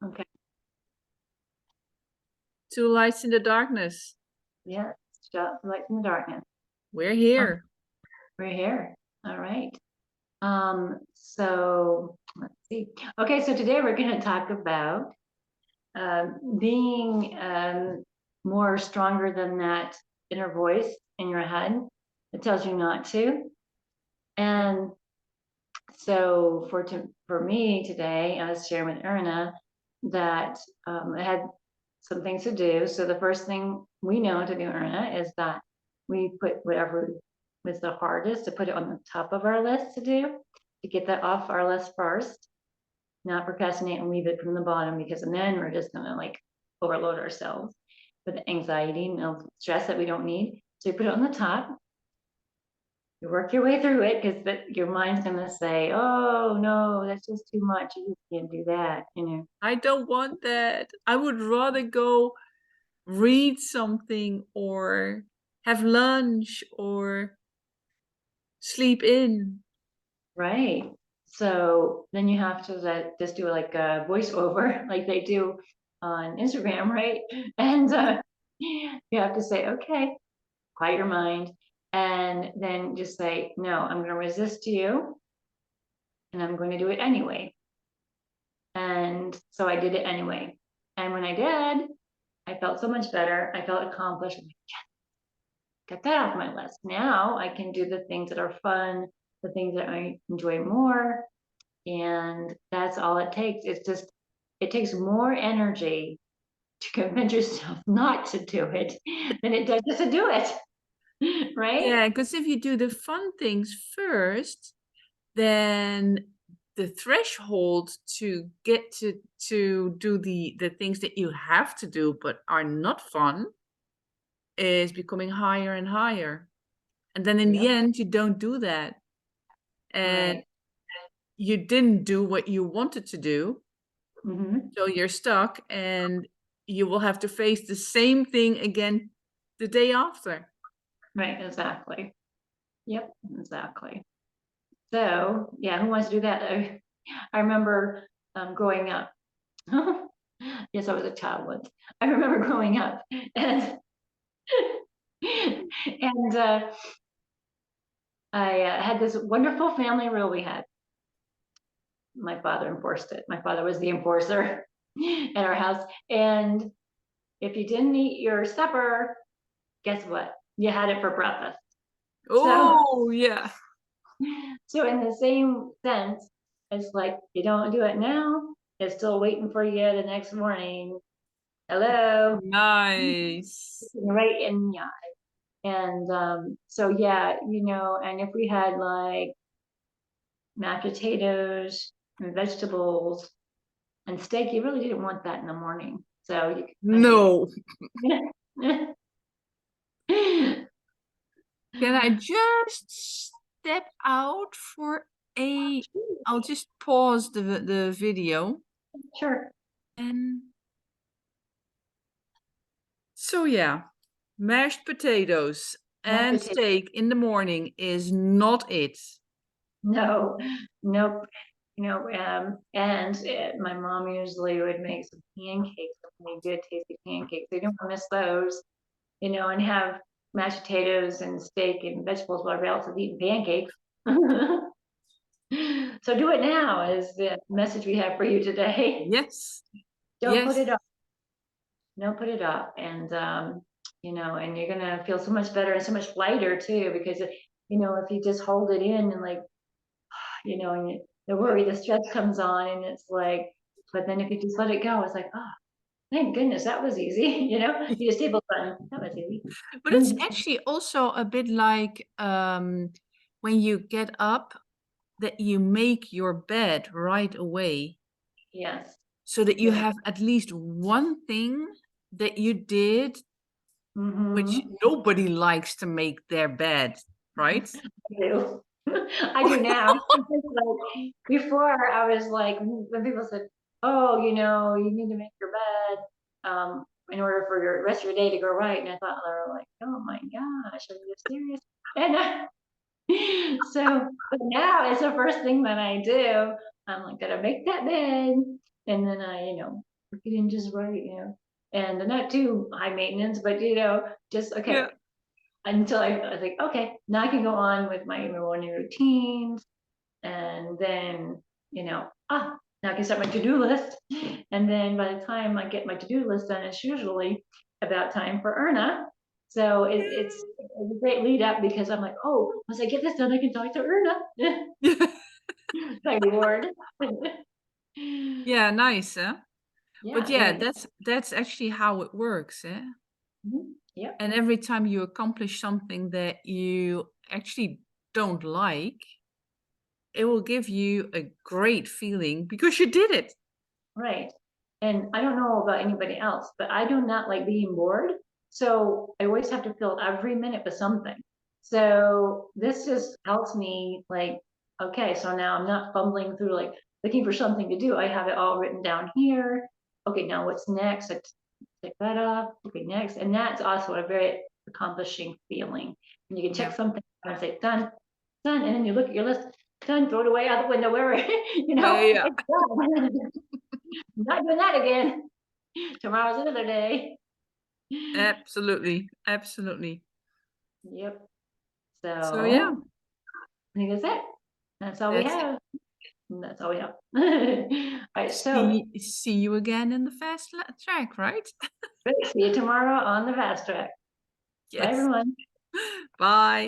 Okay. Two lights in the darkness. Yeah. Light in the darkness. We're Um, here. we're here. All right. So let's see. Okay, so today we're going to talk about being more stronger than that inner voice in your head that tells you not to. Yeah. And so for me today, I was sharing with Erna that I had some things to do. So the first thing we know to do, Erna, is that we put whatever was the hardest to put it on the top of our list to do, to get that off our list first, not procrastinate and leave it from the bottom, because and then we're just gonna like overload ourselves with anxiety and stress that we don't need. So you put it on the top, you work your way through it, because that your mind's gonna say, oh no, that's just too much. You just can't do that, you know. I don't want that. I would rather go read something or have lunch or sleep in. Right. So then you have to just do like a voiceover like they do on Instagram, right? And you have to say, okay, quiet your mind, and then just say, no, I'm going to resist you and I'm going to do it anyway. And so I did it anyway. And when I did, I felt so much better. I felt accomplished. I'm like, yeah, get that off my list. Now I can do the things that are fun, the things that I enjoy more. And that's all it takes. It's just, it takes more energy to convince yourself not to do it than it does just to do it. Right? Yeah, because if you do the fun things first, then the threshold to get to do the things that you have to do but are not fun is becoming higher and higher. And then in the Yep. end, you don't do that. And Right. you didn't do what you wanted to do. Hmm. So you're stuck and you will have to face the same thing again the day after. Right. Exactly. Yep. Exactly. So, yeah, who wants to do that? I remember growing up. Yes, I was a child once. I remember growing up and and I had this wonderful family rule we had. My father enforced it. My father was the enforcer at our house. And if you didn't eat your supper, guess what? You had it for breakfast. So, Oh, yeah. so in the same sense, it's like you don't do it now, it's still waiting for you the next morning. Hello, Nice. right in yeah. And so yeah, and if we had like mashed potatoes and vegetables and steak, you really didn't want that in the morning. So you could say, No. Can I just step out for a... I'll just pause the video. sure. And so yeah, mashed potatoes Mashed and potatoes. steak in the morning is not it. No, nope. And my mom usually would make some pancakes, some really good tasty pancakes. So you don't want to miss those, and have mashed potatoes and steak and vegetables while everybody else is eating pancakes. So do it now is the message we have for you today. Yes. Don't put Yes. it off. Don't put it off. And, and you're going to feel so much better and so much lighter too, because, if you just hold it in and like, and the worry, the stress comes on and it's like, but then if you just let it go, it's like, oh, thank goodness that was easy. You just table fun. That was easy. But it's actually also a bit like when you get up, that you make your bed right away Yes. so that you Yes. have at least one thing that you did, which Mm-hmm. nobody likes to make their bed, right? I do. I do now. Like before, I was like, when people said, "Oh, you need to make your bed in order for your rest of your day to go right," and I thought they were like, "Oh my gosh, are you serious?" And so, but now it's the first thing that I do. I'm like, gotta make that bed, and then I, getting just right. And not too high maintenance, but just okay Yeah. until I think, okay, now I can go on with my morning routines, and then now I can start my to-do list. And then by the time I get my to-do list done, it's usually about time for Erna. So it's a great lead up because I'm like, oh, once I get this done, I can talk to Erna. Yeah. My reward. Yeah, nice, huh? But Yeah, yeah, very. that's actually how it works, eh? Yep, And every time you accomplish something that you actually don't like, it will give you a great feeling because you did it. right. And I don't know about anybody else, but I do not like being bored. So I always have to fill every minute with something. So this just helps me like, okay, so now I'm not fumbling through like looking for something to do. I have it all written down here. Okay, now what's next? I tick that off. Okay, next. And that's also a very accomplishing feeling. And you can check Yeah. something and say, done, done. And then you look at your list, done, throw it away out the window, wherever, Yeah, yeah. it's done. Not doing that again. Tomorrow's another day. Absolutely. Absolutely. Yep. So yeah, So I think that's it. That's all we that's it. have. That's all we have. All right. So See you again in the track, right? see you tomorrow on the fast track. Bye, Yes. everyone. Bye.